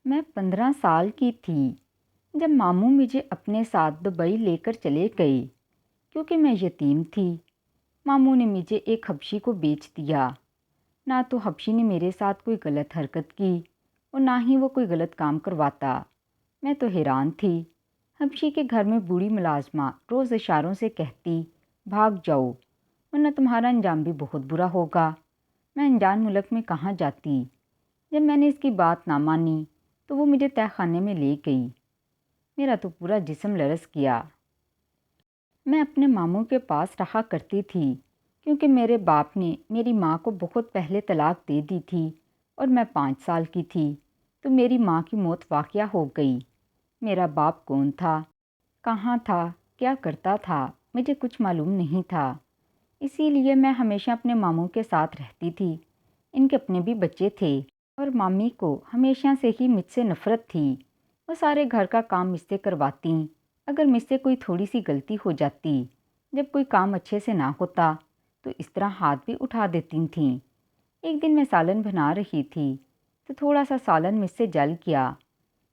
میں 15 سال کی تھی جب ماموں مجھے اپنے ساتھ دبئی لے کر چلے گئے کیونکہ میں یتیم تھی۔ ماموں نے مجھے ایک حبشی کو بیچ دیا۔ نہ تو حبشی نے میرے ساتھ کوئی غلط حرکت کی اور نہ ہی وہ کوئی غلط کام کرواتا۔ میں تو حیران تھی۔ حبشی کے گھر میں بوڑھی ملازمہ روز اشاروں سے کہتی بھاگ جاؤ ورنہ تمہارا انجام بھی بہت برا ہوگا۔ میں انجان ملک میں کہاں جاتی؟ جب میں نے اس کی بات نہ مانی تو وہ مجھے تہہ خانے میں لے گئی۔ میرا تو پورا جسم لرز گیا۔ میں اپنے ماموں کے پاس رہا کرتی تھی کیونکہ میرے باپ نے میری ماں کو بہت پہلے طلاق دے دی تھی اور میں 5 سال کی تھی تو میری ماں کی موت واقعہ ہو گئی۔ میرا باپ کون تھا، کہاں تھا، کیا کرتا تھا، مجھے کچھ معلوم نہیں تھا۔ اسی لیے میں ہمیشہ اپنے ماموں کے ساتھ رہتی تھی۔ ان کے اپنے بھی بچے تھے اور مامی کو ہمیشہ سے ہی مجھ سے نفرت تھی۔ وہ سارے گھر کا کام مجھ سے کرواتی۔ اگر مجھ سے کوئی تھوڑی سی غلطی ہو جاتی، جب کوئی کام اچھے سے نہ ہوتا تو اس طرح ہاتھ بھی اٹھا دیتی تھیں۔ ایک دن میں سالن بنا رہی تھی تو تھوڑا سا سالن مجھ سے جل گیا۔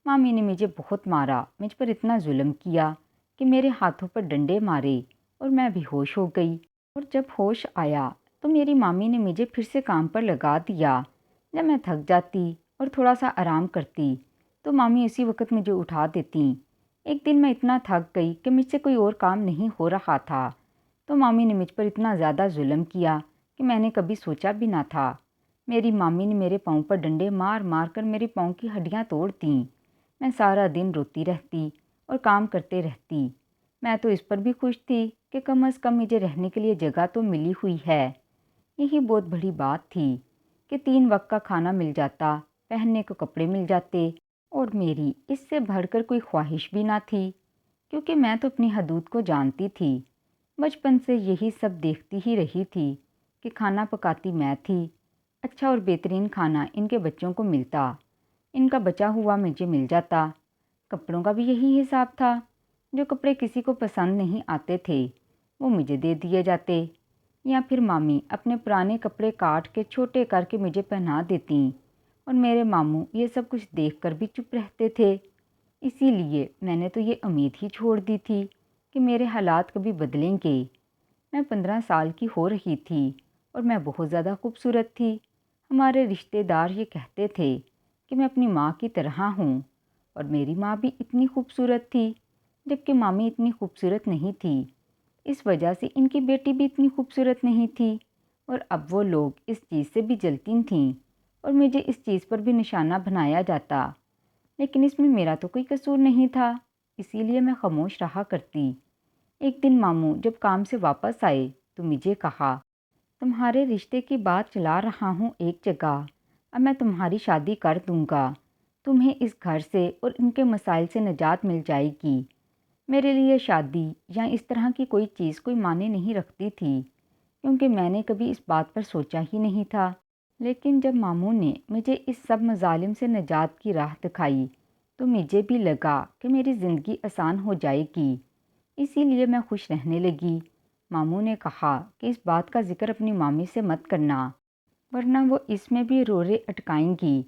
مامی نے مجھے بہت مارا، مجھ پر اتنا ظلم کیا کہ میرے ہاتھوں پر ڈنڈے مارے اور میں بے ہوش ہو گئی۔ اور جب ہوش آیا تو میری مامی نے مجھے پھر سے کام پر لگا دیا۔ جب میں تھک جاتی اور تھوڑا سا آرام کرتی تو مامی اسی وقت مجھے اٹھا دیتی۔ ایک دن میں اتنا تھک گئی کہ مجھ سے کوئی اور کام نہیں ہو رہا تھا تو مامی نے مجھ پر اتنا زیادہ ظلم کیا کہ میں نے کبھی سوچا بھی نہ تھا۔ میری مامی نے میرے پاؤں پر ڈنڈے مار مار کر میرے پاؤں کی ہڈیاں توڑ دیں۔ میں سارا دن روتی رہتی اور کام کرتے رہتی۔ میں تو اس پر بھی خوش تھی کہ کم از کم مجھے رہنے کے لیے جگہ تو ملی ہوئی ہے۔ یہی بہت بڑی بات تھی کہ 3 وقت کا کھانا مل جاتا، پہننے کو کپڑے مل جاتے اور میری اس سے بڑھ کر کوئی خواہش بھی نہ تھی کیونکہ میں تو اپنی حدود کو جانتی تھی۔ بچپن سے یہی سب دیکھتی ہی رہی تھی کہ کھانا پکاتی میں تھی۔ اچھا اور بہترین کھانا ان کے بچوں کو ملتا، ان کا بچا ہوا مجھے مل جاتا۔ کپڑوں کا بھی یہی حساب تھا۔ جو کپڑے کسی کو پسند نہیں آتے تھے وہ مجھے دے دیے جاتے یا پھر مامی اپنے پرانے کپڑے کاٹ کے چھوٹے کر کے مجھے پہنا دیتیں اور میرے ماموں یہ سب کچھ دیکھ کر بھی چپ رہتے تھے۔ اسی لیے میں نے تو یہ امید ہی چھوڑ دی تھی کہ میرے حالات کبھی بدلیں گے۔ میں 15 سال کی ہو رہی تھی اور میں بہت زیادہ خوبصورت تھی۔ ہمارے رشتہ دار یہ کہتے تھے کہ میں اپنی ماں کی طرح ہوں اور میری ماں بھی اتنی خوبصورت تھی جبکہ مامی اتنی خوبصورت نہیں تھی۔ اس وجہ سے ان کی بیٹی بھی اتنی خوبصورت نہیں تھی اور اب وہ لوگ اس چیز سے بھی جلتی تھیں اور مجھے اس چیز پر بھی نشانہ بنایا جاتا، لیکن اس میں میرا تو کوئی قصور نہیں تھا، اسی لیے میں خاموش رہا کرتی۔ ایک دن ماموں جب کام سے واپس آئے تو مجھے کہا تمہارے رشتے کی بات چلا رہا ہوں ایک جگہ، اب میں تمہاری شادی کر دوں گا، تمہیں اس گھر سے اور ان کے مسائل سے نجات مل جائے گی۔ میرے لیے شادی یا اس طرح کی کوئی چیز کوئی معنی نہیں رکھتی تھی کیونکہ میں نے کبھی اس بات پر سوچا ہی نہیں تھا۔ لیکن جب ماموں نے مجھے اس سب مظالم سے نجات کی راہ دکھائی تو مجھے بھی لگا کہ میری زندگی آسان ہو جائے گی، اسی لیے میں خوش رہنے لگی۔ ماموں نے کہا کہ اس بات کا ذکر اپنی مامی سے مت کرنا ورنہ وہ اس میں بھی رورے اٹکائیں گی۔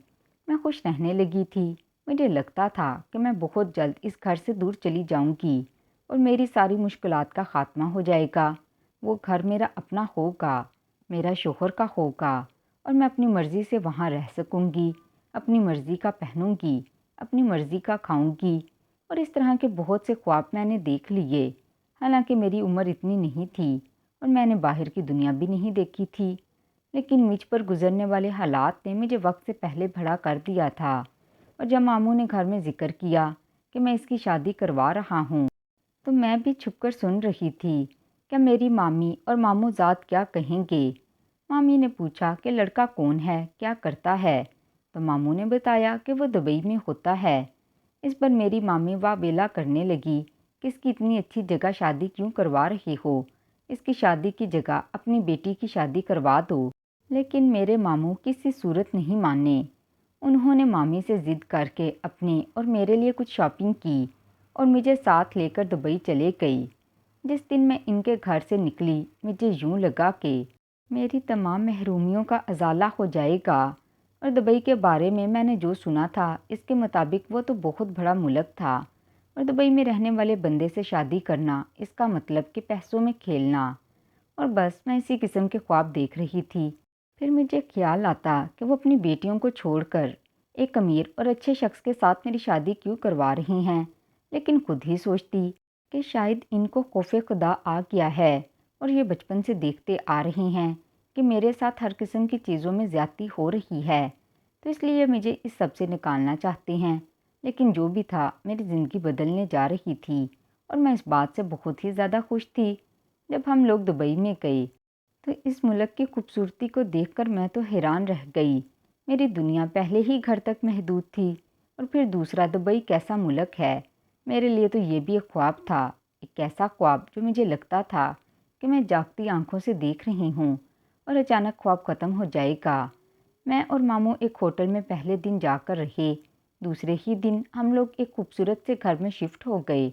میں خوش رہنے لگی تھی۔ مجھے لگتا تھا کہ میں بہت جلد اس گھر سے دور چلی جاؤں گی اور میری ساری مشکلات کا خاتمہ ہو جائے گا۔ وہ گھر میرا اپنا ہوگا، میرا شوہر کا ہوگا اور میں اپنی مرضی سے وہاں رہ سکوں گی، اپنی مرضی کا پہنوں گی، اپنی مرضی کا کھاؤں گی اور اس طرح کے بہت سے خواب میں نے دیکھ لیے۔ حالانکہ میری عمر اتنی نہیں تھی اور میں نے باہر کی دنیا بھی نہیں دیکھی تھی، لیکن مجھ پر گزرنے والے حالات نے مجھے وقت سے پہلے بھڑا کر دیا تھا۔ اور جب ماموں نے گھر میں ذکر کیا کہ میں اس کی شادی کروا رہا ہوں تو میں بھی چھپ کر سن رہی تھی کہ میری مامی اور ماموں ذات کیا کہیں گے۔ مامی نے پوچھا کہ لڑکا کون ہے، کیا کرتا ہے، تو ماموں نے بتایا کہ وہ دبئی میں ہوتا ہے۔ اس پر میری مامی واہ ویلا کرنے لگی کہ اس کی اتنی اچھی جگہ شادی کیوں کروا رہی ہو، اس کی شادی کی جگہ اپنی بیٹی کی شادی کروا دو۔ لیکن میرے ماموں کسی صورت نہیں مانے۔ انہوں نے مامی سے ضد کر کے اپنے اور میرے لیے کچھ شاپنگ کی اور مجھے ساتھ لے کر دبئی چلے گئی۔ جس دن میں ان کے گھر سے نکلی مجھے یوں لگا کہ میری تمام محرومیوں کا ازالہ ہو جائے گا اور دبئی کے بارے میں نے جو سنا تھا اس کے مطابق وہ تو بہت بڑا ملک تھا، اور دبئی میں رہنے والے بندے سے شادی کرنا اس کا مطلب کہ پیسوں میں کھیلنا، اور بس میں اسی قسم کے خواب دیکھ رہی تھی۔ پھر مجھے خیال آتا کہ وہ اپنی بیٹیوں کو چھوڑ کر ایک امیر اور اچھے شخص کے ساتھ میری شادی کیوں کروا رہی ہیں، لیکن خود ہی سوچتی کہ شاید ان کو خوف خدا آ گیا ہے اور یہ بچپن سے دیکھتے آ رہی ہیں کہ میرے ساتھ ہر قسم کی چیزوں میں زیادتی ہو رہی ہے، تو اس لیے مجھے اس سب سے نکالنا چاہتے ہیں۔ لیکن جو بھی تھا، میری زندگی بدلنے جا رہی تھی اور میں اس بات سے بہت ہی زیادہ خوش تھی۔ جب ہم لوگ دبئی میں گئے تو اس ملک کی خوبصورتی کو دیکھ کر میں تو حیران رہ گئی۔ میری دنیا پہلے ہی گھر تک محدود تھی، اور پھر دوسرا دبئی کیسا ملک ہے۔ میرے لیے تو یہ بھی ایک خواب تھا، ایک ایسا خواب جو مجھے لگتا تھا کہ میں جاگتی آنکھوں سے دیکھ رہی ہوں اور اچانک خواب ختم ہو جائے گا۔ میں اور ماموں ایک ہوٹل میں پہلے دن جا کر رہے، دوسرے ہی دن ہم لوگ ایک خوبصورت سے گھر میں شفٹ ہو گئے۔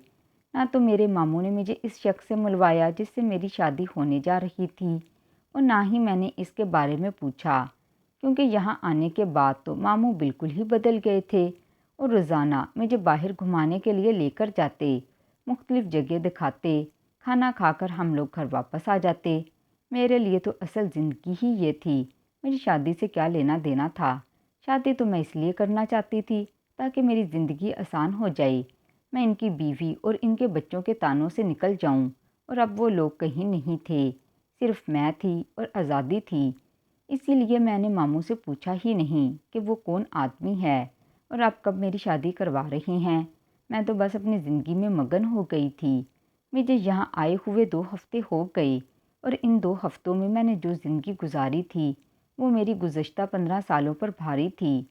نہ تو میرے ماموں نے مجھے اس شخص سے ملوایا جس سے میری شادی ہونے جا رہی تھی، اور نہ ہی میں نے اس کے بارے میں پوچھا، کیونکہ یہاں آنے کے بعد تو ماموں بالکل ہی بدل گئے تھے اور روزانہ مجھے باہر گھمانے کے لیے لے کر جاتے، مختلف جگہ دکھاتے، کھانا کھا کر ہم لوگ گھر واپس آ جاتے۔ میرے لیے تو اصل زندگی ہی یہ تھی۔ میری شادی سے کیا لینا دینا تھا؟ شادی تو میں اس لیے کرنا چاہتی تھی تاکہ میری زندگی آسان ہو جائے، میں ان کی بیوی اور ان کے بچوں کے تانوں سے نکل جاؤں، اور اب وہ لوگ کہیں نہیں تھے، صرف میں تھی اور آزادی تھی۔ اسی لیے میں نے ماموں سے پوچھا ہی نہیں کہ وہ کون آدمی ہے اور آپ کب میری شادی کروا رہے ہیں۔ میں تو بس اپنی زندگی میں مگن ہو گئی تھی۔ مجھے یہاں آئے ہوئے 2 ہفتے ہو گئے، اور ان 2 ہفتوں میں نے جو زندگی گزاری تھی وہ میری گزشتہ 15 سالوں پر بھاری تھی۔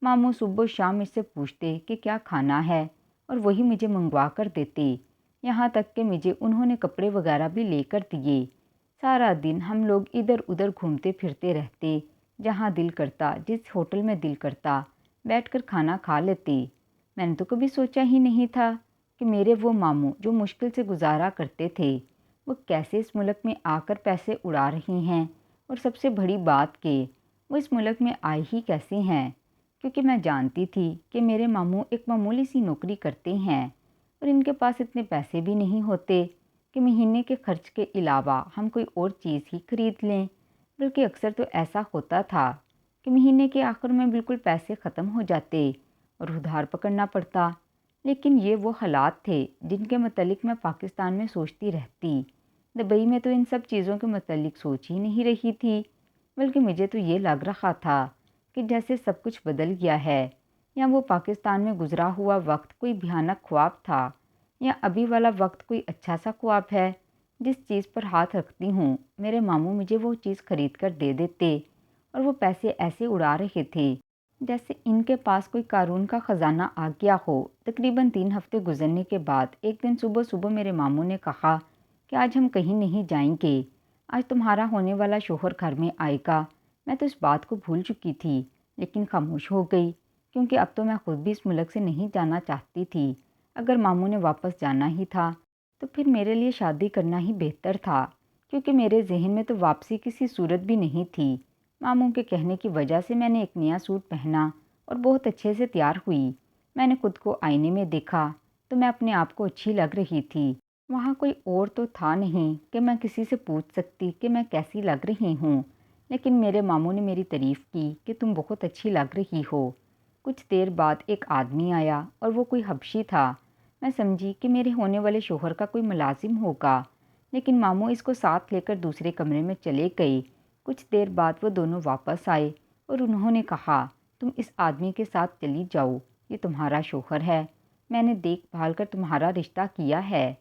ماموں صبح و شام مجھ سے پوچھتے کہ کیا کھانا ہے، اور وہی مجھے منگوا کر دیتے، یہاں تک کہ مجھے انہوں نے کپڑے وغیرہ بھی لے کر دیے۔ سارا دن ہم لوگ ادھر ادھر گھومتے پھرتے رہتے، جہاں دل کرتا، جس ہوٹل میں دل کرتا بیٹھ کر کھانا کھا لیتے۔ میں نے تو کبھی سوچا ہی نہیں تھا کہ میرے وہ ماموں جو مشکل سے گزارا کرتے تھے، وہ کیسے اس ملک میں آ کر پیسے اڑا رہی ہیں، اور سب سے بڑی بات کہ وہ اس ملک میں آئی ہی کیسے ہیں، کیونکہ میں جانتی تھی کہ میرے ماموں ایک معمولی سی نوکری کرتے ہیں اور ان کے پاس اتنے پیسے بھی نہیں ہوتے کہ مہینے کے خرچ کے علاوہ ہم کوئی اور چیز ہی خرید لیں، بلکہ اکثر تو ایسا ہوتا تھا کہ مہینے کے آخر میں بالکل پیسے ختم ہو جاتے اور ادھار پکڑنا پڑتا۔ لیکن یہ وہ حالات تھے جن کے متعلق میں پاکستان میں سوچتی رہتی۔ دبئی میں تو ان سب چیزوں کے متعلق سوچ ہی نہیں رہی تھی، بلکہ مجھے تو یہ لگ رہا تھا کہ جیسے سب کچھ بدل گیا ہے، یا وہ پاکستان میں گزرا ہوا وقت کوئی بھیانک خواب تھا، یا ابھی والا وقت کوئی اچھا سا خواب ہے۔ جس چیز پر ہاتھ رکھتی ہوں میرے ماموں مجھے وہ چیز خرید کر دے دیتے، اور وہ پیسے ایسے اڑا رہے تھے جیسے ان کے پاس کوئی قارون کا خزانہ آ گیا ہو۔ تقریباً 3 ہفتے گزرنے کے بعد ایک دن صبح صبح میرے ماموں نے کہا کہ آج ہم کہیں نہیں جائیں گے، آج تمہارا ہونے والا شوہر گھر میں آئے گا۔ میں تو اس بات کو بھول چکی تھی، لیکن خاموش ہو گئی، کیونکہ اب تو میں خود بھی اس ملک سے نہیں جانا چاہتی تھی۔ اگر ماموں نے واپس جانا ہی تھا تو پھر میرے لیے شادی کرنا ہی بہتر تھا، کیونکہ میرے ذہن میں تو واپسی کسی صورت بھی نہیں تھی۔ ماموں کے کہنے کی وجہ سے میں نے ایک نیا سوٹ پہنا اور بہت اچھے سے تیار ہوئی۔ میں نے خود کو آئینے میں دیکھا تو میں اپنے آپ کو اچھی لگ رہی تھی۔ وہاں کوئی اور تو تھا نہیں کہ میں کسی سے پوچھ سکتی کہ میں کیسی لگ رہی ہوں، لیکن میرے ماموں نے میری تعریف کی کہ تم بہت اچھی لگ رہی ہو۔ کچھ دیر بعد ایک آدمی آیا اور وہ کوئی حبشی تھا۔ میں سمجھی کہ میرے ہونے والے شوہر کا کوئی ملازم ہوگا، لیکن ماموں اس کو ساتھ لے کر دوسرے کمرے میں چلے گئے۔ کچھ دیر بعد وہ دونوں واپس آئے اور انہوں نے کہا، تم اس آدمی کے ساتھ چلی جاؤ، یہ تمہارا شوہر ہے، میں نے دیکھ بھال کر تمہارا رشتہ کیا ہے۔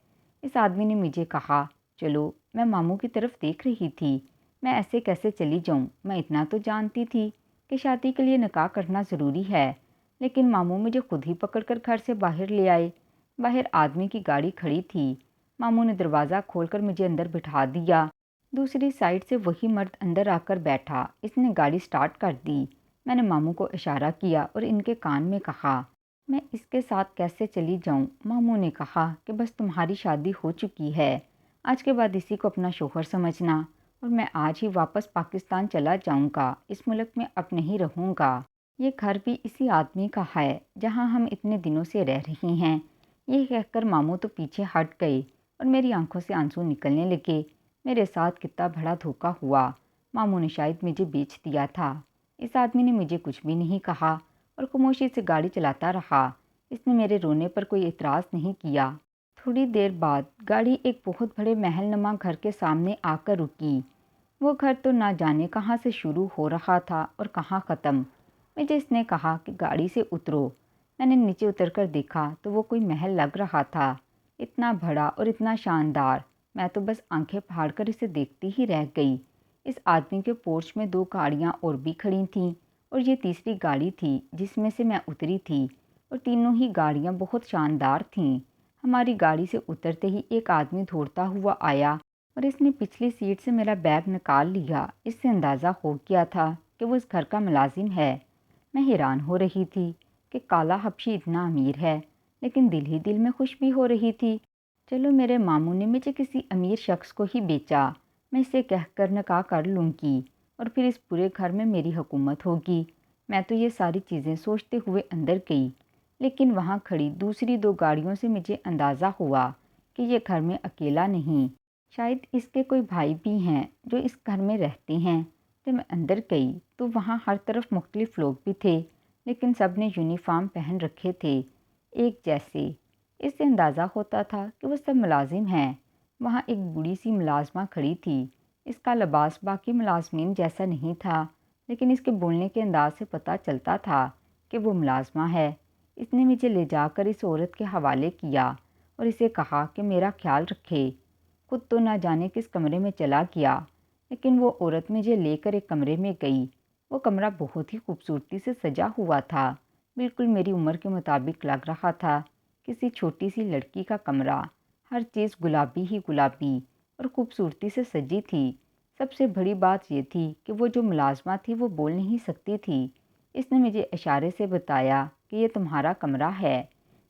اس آدمی نے مجھے کہا، چلو۔ میں ماموں کی طرف دیکھ رہی تھی، میں ایسے کیسے چلی جاؤں؟ میں اتنا تو جانتی تھی کہ شادی کے لیے نکاح کرنا ضروری ہے، لیکن ماموں مجھے خود ہی پکڑ کر گھر سے باہر لے آئے۔ باہر آدمی کی گاڑی کھڑی تھی، ماموں نے دروازہ کھول کر مجھے اندر بٹھا دیا۔ دوسری سائڈ سے وہی مرد اندر آ کر بیٹھا، اس نے گاڑی سٹارٹ کر دی۔ میں نے ماموں کو اشارہ کیا اور ان کے کان میں کہا، میں اس کے ساتھ کیسے چلی جاؤں؟ ماموں نے کہا کہ بس تمہاری شادی ہو چکی ہے، آج کے بعد اسی کو اپنا شوہر سمجھنا اور میں آج ہی واپس پاکستان چلا جاؤں گا، اس ملک میں اب نہیں رہوں گا۔ یہ گھر بھی اسی آدمی کا ہے جہاں ہم اتنے دنوں سے رہ رہی ہیں۔ یہ کہہ کر ماموں تو پیچھے ہٹ گئے اور میری آنکھوں سے آنسو نکلنے لگے۔ میرے ساتھ کتنا بڑا دھوکہ ہوا، ماموں نے شاید مجھے بیچ دیا تھا۔ اس آدمی نے مجھے کچھ بھی نہیں کہا اور خاموشی سے گاڑی چلاتا رہا۔ اس نے میرے رونے پر کوئی اعتراض نہیں کیا۔ تھوڑی دیر بعد گاڑی ایک بہت بڑے محل نما گھر کے سامنے آ کر رکی۔ وہ گھر تو نہ جانے کہاں سے شروع ہو رہا تھا اور کہاں ختم۔ مجھے اس نے کہا کہ گاڑی سے اترو۔ میں نے نیچے اتر کر دیکھا تو وہ کوئی محل لگ رہا تھا، اتنا بڑا اور اتنا شاندار، میں تو بس آنکھیں پھاڑ کر اسے دیکھتی ہی رہ گئی۔ اس آدمی کے پورچ میں 2 گاڑیاں اور بھی کھڑی تھیں اور یہ تیسری گاڑی تھی جس میں سے میں اتری تھی، اور تینوں ہی گاڑیاں بہت شاندار تھیں۔ ہماری گاڑی سے اترتے ہی ایک آدمی دوڑتا ہوا آیا اور اس نے پچھلی سیٹ سے میرا بیگ نکال لیا۔ اس سے اندازہ ہو گیا تھا کہ وہ اس گھر کا ملازم ہے۔ میں حیران ہو رہی تھی کہ کالا حبشی اتنا امیر ہے، لیکن دل ہی دل میں خوش بھی ہو رہی تھی۔ چلو میرے ماموں نے مجھے کسی امیر شخص کو ہی بیچا، میں اسے کہہ کر نکاح کر لوں گی اور پھر اس پورے گھر میں میری حکومت ہوگی۔ میں تو یہ ساری چیزیں سوچتے ہوئے اندر گئی، لیکن وہاں کھڑی دوسری 2 گاڑیوں سے مجھے اندازہ ہوا کہ یہ گھر میں اکیلا نہیں، شاید اس کے کوئی بھائی بھی ہیں جو اس گھر میں رہتے ہیں۔ جب میں اندر گئی تو وہاں ہر طرف مختلف لوگ بھی تھے، لیکن سب نے یونیفارم پہن رکھے تھے، ایک جیسے۔ اس سے اندازہ ہوتا تھا کہ وہ سب ملازم ہیں۔ وہاں ایک بوڑھی سی ملازمہ کھڑی تھی۔ اس کا لباس باقی ملازمین جیسا نہیں تھا، لیکن اس کے بولنے کے انداز سے پتہ چلتا تھا کہ وہ ملازمہ ہے۔ اس نے مجھے لے جا کر اس عورت کے حوالے کیا اور اسے کہا کہ میرا خیال رکھے۔ خود تو نہ جانے کس کمرے میں چلا گیا، لیکن وہ عورت مجھے لے کر ایک کمرے میں گئی۔ وہ کمرہ بہت ہی خوبصورتی سے سجا ہوا تھا، بالکل میری عمر کے مطابق لگ رہا تھا، کسی چھوٹی سی لڑکی کا کمرہ۔ ہر چیز گلابی ہی گلابی اور خوبصورتی سے سجی تھی۔ سب سے بڑی بات یہ تھی کہ وہ جو ملازمہ تھی وہ بول نہیں سکتی تھی۔ اس نے مجھے اشارے سے بتایا کہ یہ تمہارا کمرہ ہے،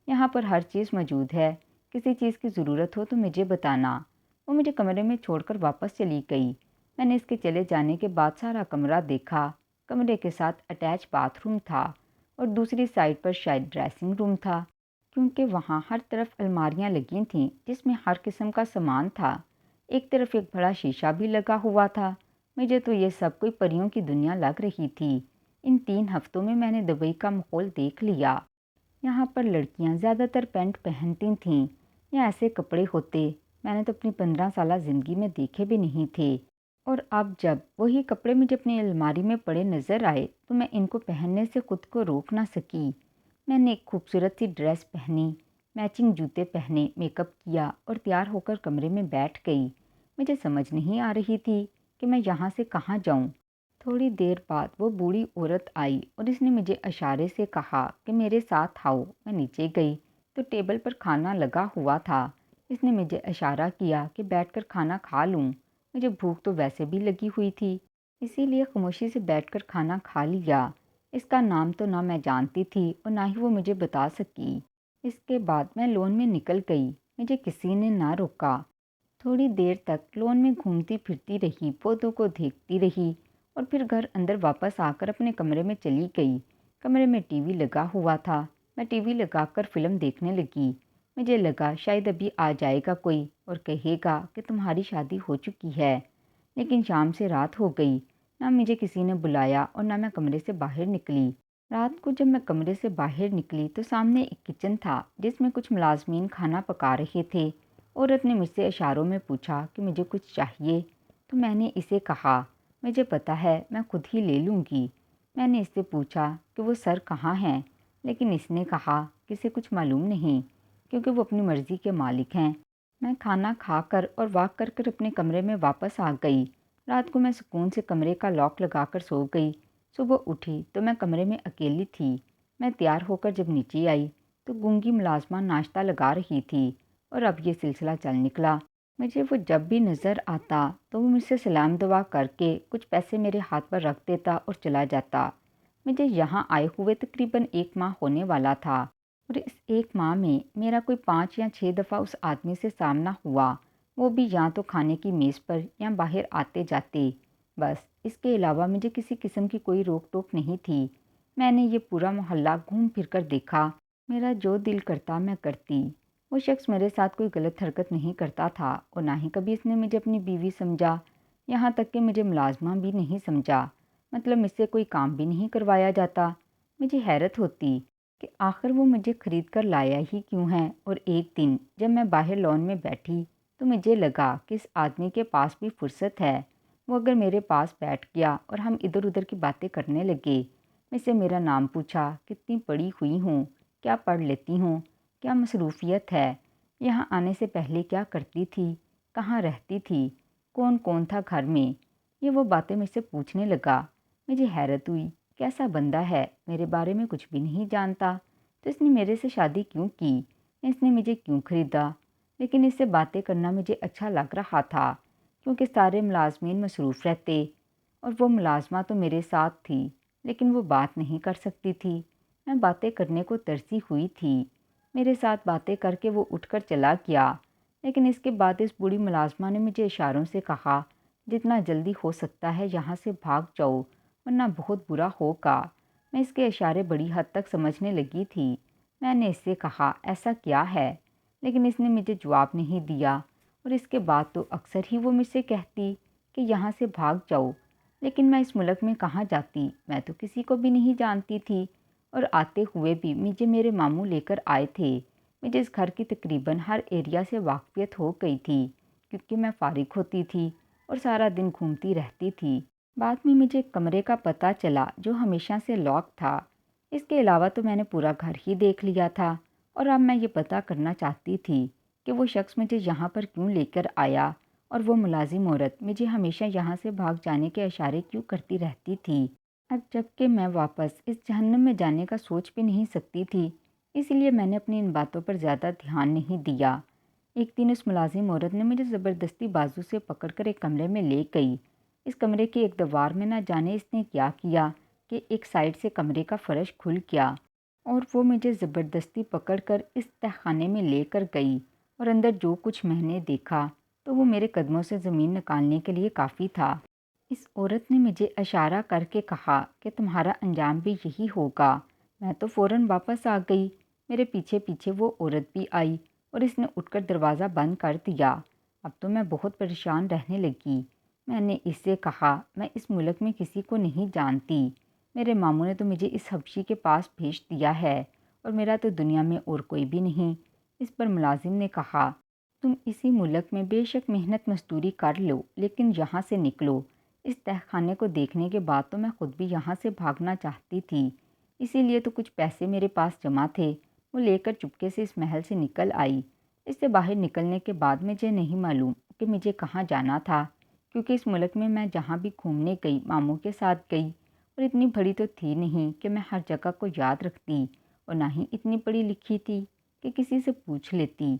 یہاں پر ہر چیز موجود ہے، کسی چیز کی ضرورت ہو تو مجھے بتانا۔ وہ مجھے کمرے میں چھوڑ کر واپس چلی گئی۔ میں نے اس کے چلے جانے کے بعد سارا کمرہ دیکھا۔ کمرے کے ساتھ اٹیچ باتھ روم تھا اور دوسری سائڈ پر شاید ڈریسنگ روم تھا، کیونکہ وہاں ہر طرف الماریاں لگی تھیں جس میں ہر قسم کا سامان تھا۔ ایک طرف ایک بڑا شیشہ بھی لگا ہوا تھا۔ مجھے تو یہ سب کوئی پریوں کی دنیا لگ رہی تھی۔ ان 3 ہفتوں میں میں نے دبئی کا ماحول دیکھ لیا۔ یہاں پر لڑکیاں زیادہ تر پینٹ پہنتی تھیں یا ایسے کپڑے ہوتے میں نے تو اپنی 15 سالہ زندگی میں دیکھے بھی نہیں تھے، اور اب جب وہی کپڑے مجھے اپنی الماری میں پڑے نظر آئے تو میں ان کو پہننے سے خود کو روک نہ سکی۔ میں نے ایک خوبصورت سی ڈریس پہنی، میچنگ جوتے پہنے، میک اپ کیا اور تیار ہو کر کمرے میں بیٹھ گئی۔ مجھے سمجھ نہیں آ رہی تھی کہ میں یہاں سے کہاں جاؤں۔ تھوڑی دیر بعد وہ بوڑھی عورت آئی اور اس نے مجھے اشارے سے کہا کہ میرے ساتھ آؤ۔ میں نیچے گئی تو ٹیبل پر کھانا لگا ہوا تھا۔ اس نے مجھے اشارہ کیا کہ بیٹھ کر کھانا کھا لوں۔ مجھے بھوک تو ویسے بھی لگی ہوئی تھی، اسی لیے خاموشی سے بیٹھ کر کھانا کھا لیا۔ اس کا نام تو نہ میں جانتی تھی اور نہ ہی وہ مجھے بتا سکی۔ اس کے بعد میں لون میں نکل گئی، مجھے کسی نے نہ روکا۔ تھوڑی دیر تک لون میں گھومتی پھرتی رہی، پودوں کو دیکھتی رہی اور پھر گھر اندر واپس آ کر اپنے کمرے میں چلی گئی۔ کمرے میں ٹی وی لگا ہوا تھا، میں ٹی وی لگا کر فلم دیکھنے لگی۔ مجھے لگا شاید ابھی آ جائے گا کوئی اور کہے گا کہ تمہاری شادی ہو چکی ہے، لیکن شام سے رات ہو گئی، نہ مجھے کسی نے بلایا اور نہ میں کمرے سے باہر نکلی۔ رات کو جب میں کمرے سے باہر نکلی تو سامنے ایک کچن تھا جس میں کچھ ملازمین کھانا پکا رہے تھے۔ عورت نے مجھ سے اشاروں میں پوچھا کہ مجھے کچھ چاہیے، تو میں نے اسے کہا مجھے پتہ ہے میں خود ہی لے لوں گی۔ میں نے اس سے پوچھا کہ وہ سر کہاں ہیں، لیکن اس نے کہا کہ اسے کچھ معلوم نہیں کیونکہ وہ اپنی مرضی کے مالک ہیں۔ میں کھانا کھا کر اور واک کر کر اپنے کمرے میں واپس آ گئی۔ رات کو میں سکون سے کمرے کا لاک لگا کر سو گئی۔ صبح اٹھی تو میں کمرے میں اکیلی تھی۔ میں تیار ہو کر جب نیچے آئی تو گونگی ملازمہ ناشتہ لگا رہی تھی، اور اب یہ سلسلہ چل نکلا۔ مجھے وہ جب بھی نظر آتا تو وہ مجھ سے سلام دعا کر کے کچھ پیسے میرے ہاتھ پر رکھ دیتا اور چلا جاتا۔ مجھے یہاں آئے ہوئے تقریباً 1 ماہ ہونے والا تھا، اور اس 1 ماہ میں میرا کوئی 5 یا 6 دفعہ اس آدمی سے سامنا ہوا۔ وہ بھی یا تو کھانے کی میز پر یا باہر آتے جاتے، بس اس کے علاوہ مجھے کسی قسم کی کوئی روک ٹوک نہیں تھی۔ میں نے یہ پورا محلہ گھوم پھر کر دیکھا، میرا جو دل کرتا میں کرتی۔ وہ شخص میرے ساتھ کوئی غلط حرکت نہیں کرتا تھا اور نہ ہی کبھی اس نے مجھے اپنی بیوی سمجھا، یہاں تک کہ مجھے ملازمہ بھی نہیں سمجھا، مطلب مجھ سے کوئی کام بھی نہیں کروایا جاتا۔ مجھے حیرت ہوتی کہ آخر وہ مجھے خرید کر لایا ہی کیوں ہے، اور ایک دن جب میں باہر لان میں بیٹھی تو مجھے لگا کہ اس آدمی کے پاس بھی فرصت ہے۔ وہ اگر میرے پاس بیٹھ گیا اور ہم ادھر ادھر کی باتیں کرنے لگے، مجھ سے میرا نام پوچھا، کتنی پڑھی ہوئی ہوں، کیا پڑھ لیتی ہوں، کیا مصروفیت ہے، یہاں آنے سے پہلے کیا کرتی تھی، کہاں رہتی تھی، کون کون تھا گھر میں، یہ وہ باتیں مجھ سے پوچھنے لگا۔ مجھے حیرت ہوئی، کیسا بندہ ہے، میرے بارے میں کچھ بھی نہیں جانتا، تو اس نے میرے سے شادی کیوں کی، اس نے مجھے کیوں خریدا؟ لیکن اس سے باتیں کرنا مجھے اچھا لگ رہا تھا، کیونکہ سارے ملازمین مصروف رہتے اور وہ ملازمہ تو میرے ساتھ تھی، لیکن وہ بات نہیں کر سکتی تھی۔ میں باتیں کرنے کو ترسی ہوئی تھی۔ میرے ساتھ باتیں کر کے وہ اٹھ کر چلا گیا، لیکن اس کے بعد اس بوڑھی ملازمہ نے مجھے اشاروں سے کہا، جتنا جلدی ہو سکتا ہے یہاں سے بھاگ جاؤ ورنہ بہت برا ہوگا۔ میں اس کے اشارے بڑی حد تک سمجھنے لگی تھی۔ میں نے اس سے کہا، ایسا کیا ہے؟ لیکن اس نے مجھے جواب نہیں دیا، اور اس کے بعد تو اکثر ہی وہ مجھ سے کہتی کہ یہاں سے بھاگ جاؤ، لیکن میں اس ملک میں کہاں جاتی، میں تو کسی کو بھی نہیں جانتی تھی، اور آتے ہوئے بھی مجھے میرے ماموں لے کر آئے تھے۔ مجھے اس گھر کی تقریباً ہر ایریا سے واقفیت ہو گئی تھی، کیونکہ میں فارغ ہوتی تھی اور سارا دن گھومتی رہتی تھی۔ بعد میں مجھے ایک کمرے کا پتہ چلا جو ہمیشہ سے لاک تھا۔ اس کے علاوہ تو میں نے پورا گھر ہی دیکھ لیا تھا، اور اب میں یہ پتہ کرنا چاہتی تھی کہ وہ شخص مجھے یہاں پر کیوں لے کر آیا، اور وہ ملازم عورت مجھے ہمیشہ یہاں سے بھاگ جانے کے اشارے کیوں کرتی رہتی تھی۔ اب جب کہ میں واپس اس جہنم میں جانے کا سوچ بھی نہیں سکتی تھی، اس لیے میں نے اپنی ان باتوں پر زیادہ دھیان نہیں دیا۔ ایک دن اس ملازم عورت نے مجھے زبردستی بازو سے پکڑ کر ایک کمرے میں لے گئی۔ اس کمرے کے ایک دیوار میں نہ جانے اس نے کیا کیا کہ ایک سائڈ سے کمرے کا فرش کھل گیا، اور وہ مجھے زبردستی پکڑ کر اس تہخانے میں لے کر گئی، اور اندر جو کچھ میں نے دیکھا تو وہ میرے قدموں سے زمین نکالنے کے لیے کافی تھا۔ اس عورت نے مجھے اشارہ کر کے کہا کہ تمہارا انجام بھی یہی ہوگا۔ میں تو فوراً واپس آ گئی۔ میرے پیچھے پیچھے وہ عورت بھی آئی، اور اس نے اٹھ کر دروازہ بند کر دیا۔ اب تو میں بہت پریشان رہنے لگی۔ میں نے اس سے کہا، میں اس ملک میں کسی کو نہیں جانتی، میرے ماموں نے تو مجھے اس حبشی کے پاس بھیج دیا ہے، اور میرا تو دنیا میں اور کوئی بھی نہیں۔ اس پر ملازم نے کہا، تم اسی ملک میں بے شک محنت مزدوری کر لو، لیکن یہاں سے نکلو۔ اس تہخانے کو دیکھنے کے بعد تو میں خود بھی یہاں سے بھاگنا چاہتی تھی، اسی لیے تو کچھ پیسے میرے پاس جمع تھے، وہ لے کر چپکے سے اس محل سے نکل آئی۔ اس سے باہر نکلنے کے بعد مجھے نہیں معلوم کہ مجھے کہاں جانا تھا، کیونکہ اس ملک میں میں جہاں بھی گھومنے گئی ماموں کے ساتھ گئی، اور اتنی بڑی تو تھی نہیں کہ میں ہر جگہ کو یاد رکھتی، اور نہ ہی اتنی پڑھی لکھی تھی کہ کسی سے پوچھ لیتی۔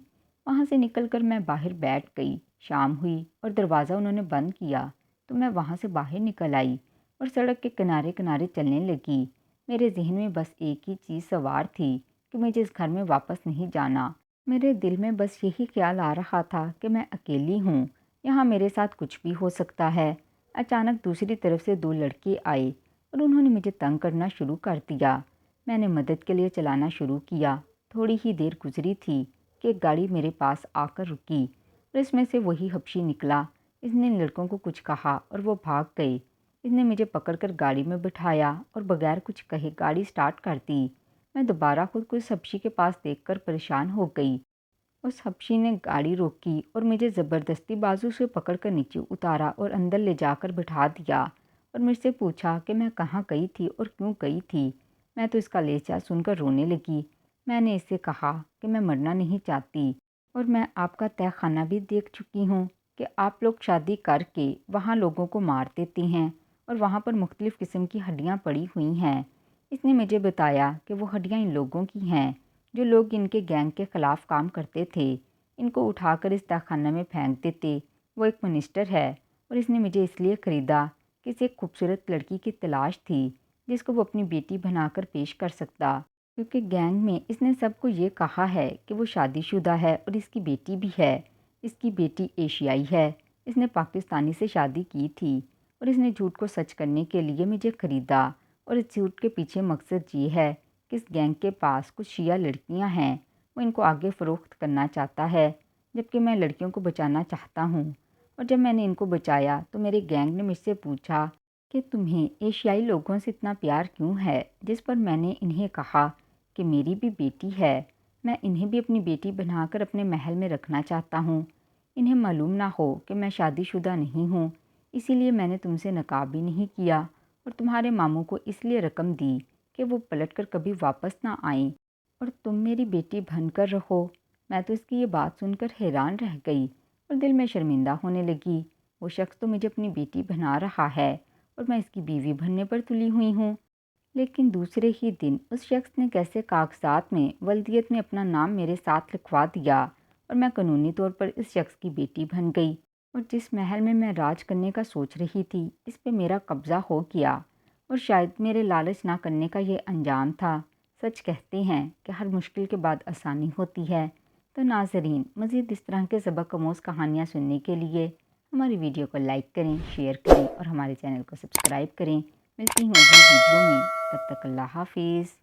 وہاں سے نکل کر میں باہر بیٹھ گئی۔ شام ہوئی اور دروازہ انہوں نے بند کیا تو میں وہاں سے باہر نکل آئی اور سڑک کے کنارے کنارے چلنے لگی۔ میرے ذہن میں بس ایک ہی چیز سوار تھی کہ مجھے اس گھر میں واپس نہیں جانا۔ میرے دل میں بس یہی خیال آ رہا تھا کہ میں اکیلی ہوں، یہاں میرے ساتھ کچھ بھی ہو سکتا ہے۔ اچانک دوسری طرف سے دو لڑکے آئے اور انہوں نے مجھے تنگ کرنا شروع کر دیا۔ میں نے مدد کے لیے چلانا شروع کیا۔ تھوڑی ہی دیر گزری تھی کہ ایک گاڑی میرے پاس آ کر رکی، اور اس میں سے وہی حبشی نکلا۔ اس نے لڑکوں کو کچھ کہا اور وہ بھاگ گئے۔ اس نے مجھے پکڑ کر گاڑی میں بٹھایا اور بغیر کچھ کہے گاڑی سٹارٹ کر دی۔ میں دوبارہ خود کو اس حبشی کے پاس دیکھ کر پریشان ہو گئی۔ اس حبشی نے گاڑی روکی اور مجھے زبردستی بازو سے پکڑ کر نیچے اتارا اور اندر لے جا کر بٹھا دیا، اور مجھ سے پوچھا کہ میں کہاں گئی تھی اور کیوں گئی تھی۔ میں تو اس کا لہجہ سن کر رونے لگی۔ میں نے اس سے کہا کہ میں مرنا نہیں چاہتی، اور میں آپ کا تہہ خانہ بھی دیکھ چکی ہوں کہ آپ لوگ شادی کر کے وہاں لوگوں کو مار دیتے ہیں، اور وہاں پر مختلف قسم کی ہڈیاں پڑی ہوئی ہیں۔ اس نے مجھے بتایا کہ وہ ہڈیاں ان لوگوں کی ہیں جو لوگ ان کے گینگ کے خلاف کام کرتے تھے، ان کو اٹھا کر اس تہہ خانہ میں پھینک دیتے۔ وہ ایک منسٹر ہے، اور اس نے مجھے اس لیے خریدا کہ اسے ایک خوبصورت لڑکی کی تلاش تھی جس کو وہ اپنی بیٹی بنا کر پیش کر سکتا، کیونکہ گینگ میں اس نے سب کو یہ کہا ہے کہ وہ شادی شدہ ہے اور اس کی بیٹی بھی ہے۔ اس کی بیٹی ایشیائی ہے، اس نے پاکستانی سے شادی کی تھی اور اس نے جھوٹ کو سچ کرنے کے لیے مجھے خریدا، اور اس جھوٹ کے پیچھے مقصد یہ ہے کہ اس گینگ کے پاس کچھ شیعہ لڑکیاں ہیں، وہ ان کو آگے فروخت کرنا چاہتا ہے، جبکہ میں لڑکیوں کو بچانا چاہتا ہوں۔ اور جب میں نے ان کو بچایا تو میرے گینگ نے مجھ سے پوچھا کہ تمہیں ایشیائی لوگوں سے اتنا پیار کیوں ہے، جس پر میں نے انہیں کہا کہ میری بھی بیٹی ہے، میں انہیں بھی اپنی بیٹی بنا کر اپنے محل میں رکھنا چاہتا ہوں۔ انہیں معلوم نہ ہو کہ میں شادی شدہ نہیں ہوں، اسی لیے میں نے تم سے نکاح بھی نہیں کیا اور تمہارے ماموں کو اس لیے رقم دی کہ وہ پلٹ کر کبھی واپس نہ آئیں اور تم میری بیٹی بن کر رہو۔ میں تو اس کی یہ بات سن کر حیران رہ گئی اور دل میں شرمندہ ہونے لگی۔ وہ شخص تو مجھے اپنی بیٹی بنا رہا ہے اور میں اس کی بیوی بننے پر تلی ہوئی ہوں، لیکن دوسرے ہی دن اس شخص نے کیسے کاغذات میں ولدیت میں اپنا نام میرے ساتھ لکھوا دیا اور میں قانونی طور پر اس شخص کی بیٹی بن گئی، اور جس محل میں میں راج کرنے کا سوچ رہی تھی اس پہ میرا قبضہ ہو گیا، اور شاید میرے لالچ نہ کرنے کا یہ انجام تھا۔ سچ کہتے ہیں کہ ہر مشکل کے بعد آسانی ہوتی ہے۔ تو ناظرین، مزید اس طرح کے سبق آموز کہانیاں سننے کے لیے ہماری ویڈیو کو لائک کریں، شیئر کریں اور ہمارے چینل کو سبسکرائب کریں۔ ملتی ہوں اگلی ویڈیو میں، تب تک اللہ حافظ۔